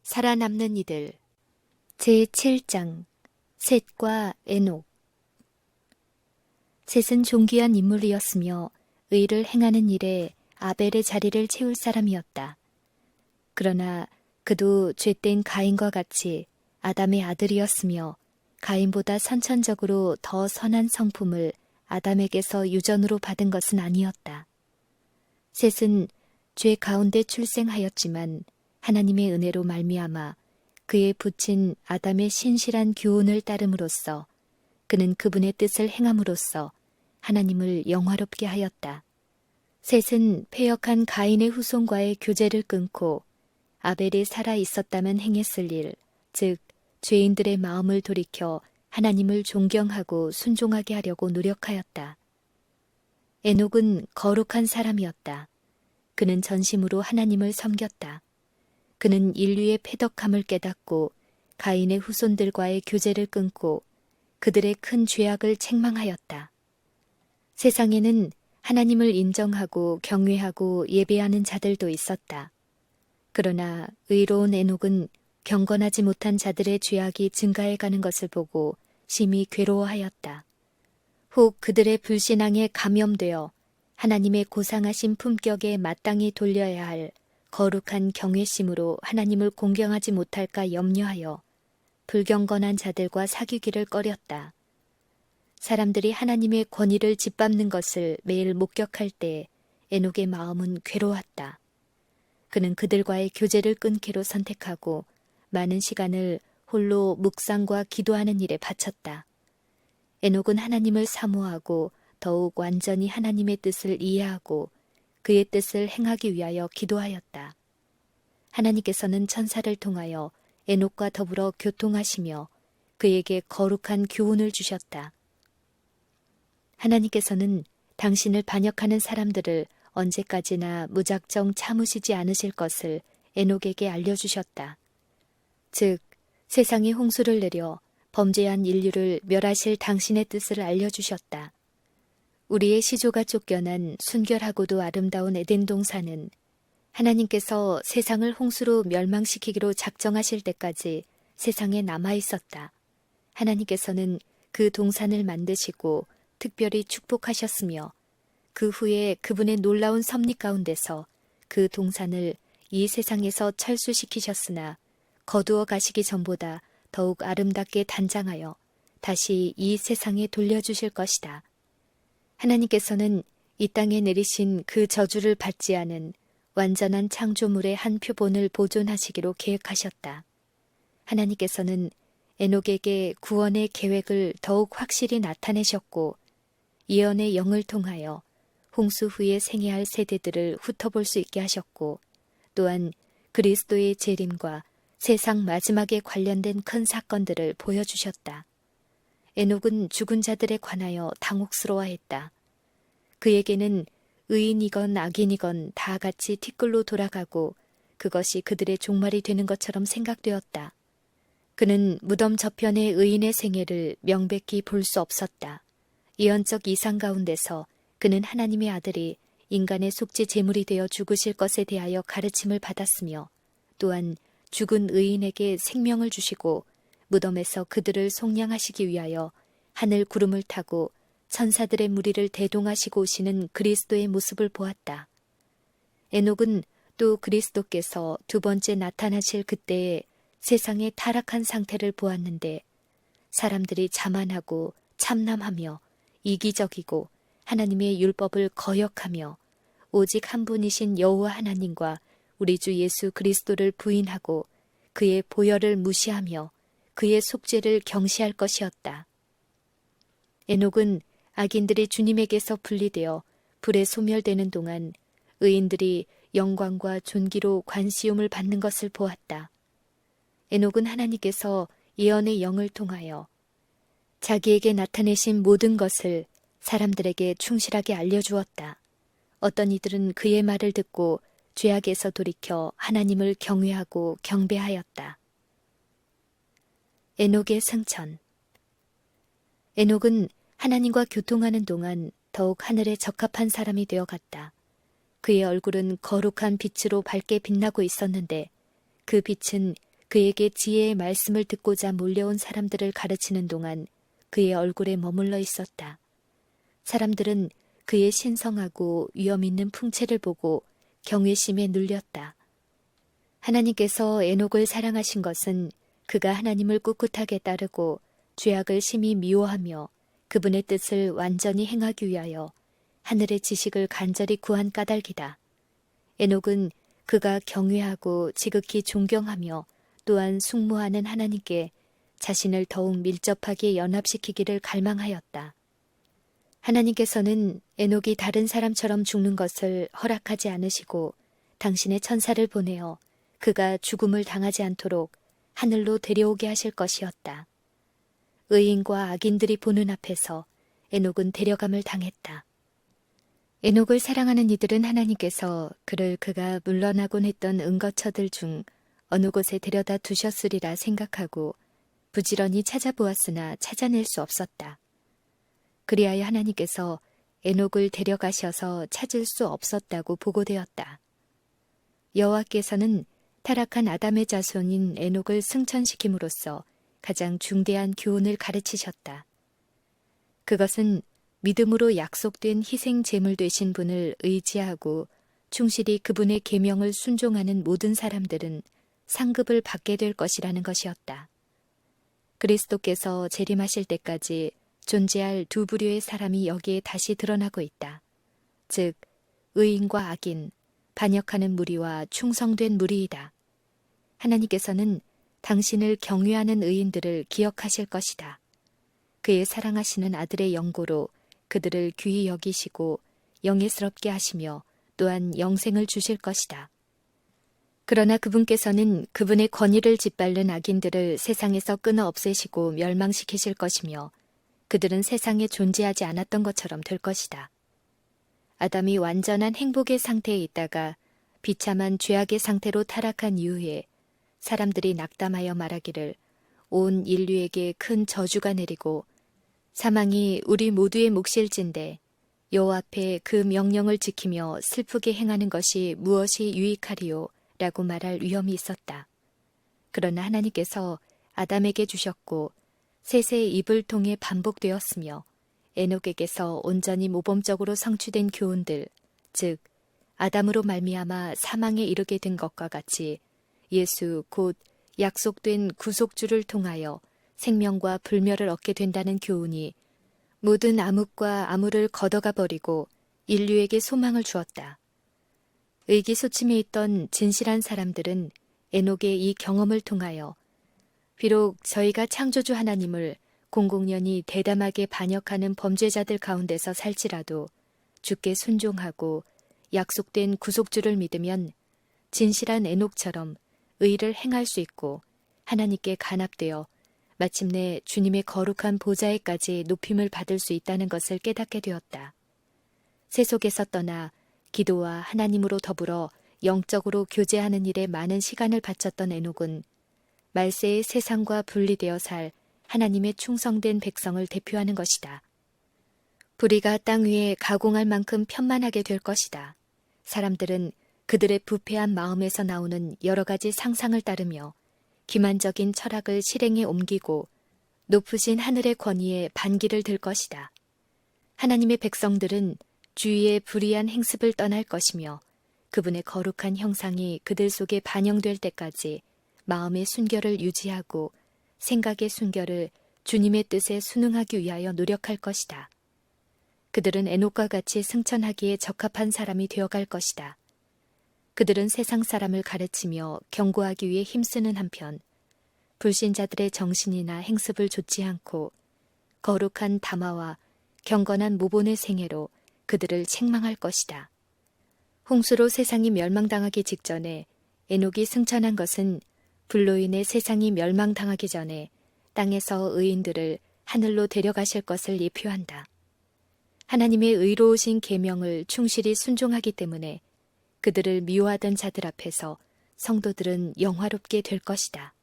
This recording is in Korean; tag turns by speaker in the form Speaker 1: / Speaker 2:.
Speaker 1: 살아남는 이들 제7장 셋과 에녹. 셋은 존귀한 인물이었으며 의를 행하는 일에 아벨의 자리를 채울 사람이었다. 그러나 그도 죄된 가인과 같이 아담의 아들이었으며 가인보다 선천적으로 더 선한 성품을 아담에게서 유전으로 받은 것은 아니었다. 셋은 죄 가운데 출생하였지만 하나님의 은혜로 말미암아 그의 부친 아담의 신실한 교훈을 따름으로써 그는 그분의 뜻을 행함으로써 하나님을 영화롭게 하였다. 셋은 패역한 가인의 후손과의 교제를 끊고 아벨이 살아 있었다면 행했을 일, 즉 죄인들의 마음을 돌이켜 하나님을 존경하고 순종하게 하려고 노력하였다. 에녹은 거룩한 사람이었다. 그는 전심으로 하나님을 섬겼다. 그는 인류의 패덕함을 깨닫고 가인의 후손들과의 교제를 끊고 그들의 큰 죄악을 책망하였다. 세상에는 하나님을 인정하고 경외하고 예배하는 자들도 있었다. 그러나 의로운 에녹은 경건하지 못한 자들의 죄악이 증가해가는 것을 보고 심히 괴로워하였다. 혹 그들의 불신앙에 감염되어 하나님의 고상하신 품격에 마땅히 돌려야 할 거룩한 경외심으로 하나님을 공경하지 못할까 염려하여 불경건한 자들과 사귀기를 꺼렸다. 사람들이 하나님의 권위를 짓밟는 것을 매일 목격할 때 에녹의 마음은 괴로웠다. 그는 그들과의 교제를 끊기로 선택하고 많은 시간을 홀로 묵상과 기도하는 일에 바쳤다. 에녹은 하나님을 사모하고 더욱 완전히 하나님의 뜻을 이해하고 그의 뜻을 행하기 위하여 기도하였다. 하나님께서는 천사를 통하여 에녹과 더불어 교통하시며 그에게 거룩한 교훈을 주셨다. 하나님께서는 당신을 반역하는 사람들을 언제까지나 무작정 참으시지 않으실 것을 에녹에게 알려주셨다. 즉, 세상에 홍수를 내려 범죄한 인류를 멸하실 당신의 뜻을 알려주셨다. 우리의 시조가 쫓겨난 순결하고도 아름다운 에덴 동산은 하나님께서 세상을 홍수로 멸망시키기로 작정하실 때까지 세상에 남아 있었다. 하나님께서는 그 동산을 만드시고 특별히 축복하셨으며 그 후에 그분의 놀라운 섭리 가운데서 그 동산을 이 세상에서 철수시키셨으나 거두어 가시기 전보다 더욱 아름답게 단장하여 다시 이 세상에 돌려주실 것이다. 하나님께서는 이 땅에 내리신 그 저주를 받지 않은 완전한 창조물의 한 표본을 보존하시기로 계획하셨다. 하나님께서는 에녹에게 구원의 계획을 더욱 확실히 나타내셨고 예언의 영을 통하여 홍수 후에 생애할 세대들을 훑어볼 수 있게 하셨고 또한 그리스도의 재림과 세상 마지막에 관련된 큰 사건들을 보여주셨다. 에녹은 죽은 자들에 관하여 당혹스러워했다. 그에게는 의인이건 악인이건 다 같이 티끌로 돌아가고 그것이 그들의 종말이 되는 것처럼 생각되었다. 그는 무덤 저편의 의인의 생애를 명백히 볼 수 없었다. 예언적 이상 가운데서 그는 하나님의 아들이 인간의 속죄 제물이 되어 죽으실 것에 대하여 가르침을 받았으며 또한 죽은 의인에게 생명을 주시고 무덤에서 그들을 속량하시기 위하여 하늘 구름을 타고 천사들의 무리를 대동하시고 오시는 그리스도의 모습을 보았다. 에녹은 또 그리스도께서 두 번째 나타나실 그때의 세상의 타락한 상태를 보았는데 사람들이 자만하고 참남하며 이기적이고 하나님의 율법을 거역하며 오직 한 분이신 여호와 하나님과 우리 주 예수 그리스도를 부인하고 그의 보혈을 무시하며 그의 속죄를 경시할 것이었다. 에녹은 악인들이 주님에게서 분리되어 불에 소멸되는 동안 의인들이 영광과 존귀로 관시움을 받는 것을 보았다. 에녹은 하나님께서 예언의 영을 통하여 자기에게 나타내신 모든 것을 사람들에게 충실하게 알려주었다. 어떤 이들은 그의 말을 듣고 죄악에서 돌이켜 하나님을 경외하고 경배하였다. 에녹의 승천. 에녹은 하나님과 교통하는 동안 더욱 하늘에 적합한 사람이 되어갔다. 그의 얼굴은 거룩한 빛으로 밝게 빛나고 있었는데 그 빛은 그에게 지혜의 말씀을 듣고자 몰려온 사람들을 가르치는 동안 그의 얼굴에 머물러 있었다. 사람들은 그의 신성하고 위엄 있는 풍채를 보고 경외심에 눌렸다. 하나님께서 에녹을 사랑하신 것은 그가 하나님을 꿋꿋하게 따르고 죄악을 심히 미워하며 그분의 뜻을 완전히 행하기 위하여 하늘의 지식을 간절히 구한 까닭이다. 에녹은 그가 경외하고 지극히 존경하며 또한 숭모하는 하나님께 자신을 더욱 밀접하게 연합시키기를 갈망하였다. 하나님께서는 에녹이 다른 사람처럼 죽는 것을 허락하지 않으시고 당신의 천사를 보내어 그가 죽음을 당하지 않도록 하늘로 데려오게 하실 것이었다. 의인과 악인들이 보는 앞에서 에녹은 데려감을 당했다. 에녹을 사랑하는 이들은 하나님께서 그를 그가 물러나곤 했던 은거처들 중 어느 곳에 데려다 두셨으리라 생각하고 부지런히 찾아보았으나 찾아낼 수 없었다. 그리하여 하나님께서 에녹을 데려가셔서 찾을 수 없었다고 보고되었다. 여호와께서는 타락한 아담의 자손인 에녹을 승천시킴으로써 가장 중대한 교훈을 가르치셨다. 그것은 믿음으로 약속된 희생 제물 되신 분을 의지하고 충실히 그분의 계명을 순종하는 모든 사람들은 상급을 받게 될 것이라는 것이었다. 그리스도께서 재림하실 때까지 존재할 두 부류의 사람이 여기에 다시 드러나고 있다. 즉, 의인과 악인, 반역하는 무리와 충성된 무리이다. 하나님께서는 당신을 경외하는 의인들을 기억하실 것이다. 그의 사랑하시는 아들의 영고로 그들을 귀히 여기시고 영예스럽게 하시며 또한 영생을 주실 것이다. 그러나 그분께서는 그분의 권위를 짓밟는 악인들을 세상에서 끊어 없애시고 멸망시키실 것이며 그들은 세상에 존재하지 않았던 것처럼 될 것이다. 아담이 완전한 행복의 상태에 있다가 비참한 죄악의 상태로 타락한 이후에 사람들이 낙담하여 말하기를 온 인류에게 큰 저주가 내리고 사망이 우리 모두의 몫일진데 여호와 앞에 그 명령을 지키며 슬프게 행하는 것이 무엇이 유익하리요? 라고 말할 위험이 있었다. 그러나 하나님께서 아담에게 주셨고 셋의 입을 통해 반복되었으며 에녹에게서 온전히 모범적으로 성취된 교훈들, 즉 아담으로 말미암아 사망에 이르게 된 것과 같이 예수 곧 약속된 구속주를 통하여 생명과 불멸을 얻게 된다는 교훈이 모든 암흑과 암울을 걷어가 버리고 인류에게 소망을 주었다. 의기소침해 있던 진실한 사람들은 에녹의 이 경험을 통하여 비록 저희가 창조주 하나님을 공공연히 대담하게 반역하는 범죄자들 가운데서 살지라도 주께 순종하고 약속된 구속주를 믿으면 진실한 에녹처럼 의를 행할 수 있고 하나님께 간합되어 마침내 주님의 거룩한 보좌에까지 높임을 받을 수 있다는 것을 깨닫게 되었다. 세속에서 떠나 기도와 하나님으로 더불어 영적으로 교제하는 일에 많은 시간을 바쳤던 에녹은 말세의 세상과 분리되어 살 하나님의 충성된 백성을 대표하는 것이다. 불의가 땅 위에 가공할 만큼 편만하게 될 것이다. 사람들은 그들의 부패한 마음에서 나오는 여러 가지 상상을 따르며 기만적인 철학을 실행에 옮기고 높으신 하늘의 권위에 반기를 들 것이다. 하나님의 백성들은 주위의 불의한 행습을 떠날 것이며 그분의 거룩한 형상이 그들 속에 반영될 때까지 마음의 순결을 유지하고 생각의 순결을 주님의 뜻에 순응하기 위하여 노력할 것이다. 그들은 에녹과 같이 승천하기에 적합한 사람이 되어갈 것이다. 그들은 세상 사람을 가르치며 경고하기 위해 힘쓰는 한편 불신자들의 정신이나 행습을 좇지 않고 거룩한 담화와 경건한 모본의 생애로 그들을 책망할 것이다. 홍수로 세상이 멸망당하기 직전에 에녹이 승천한 것은 불로 인해 세상이 멸망당하기 전에 땅에서 의인들을 하늘로 데려가실 것을 예표한다. 하나님의 의로우신 계명을 충실히 순종하기 때문에 그들을 미워하던 자들 앞에서 성도들은 영화롭게 될 것이다.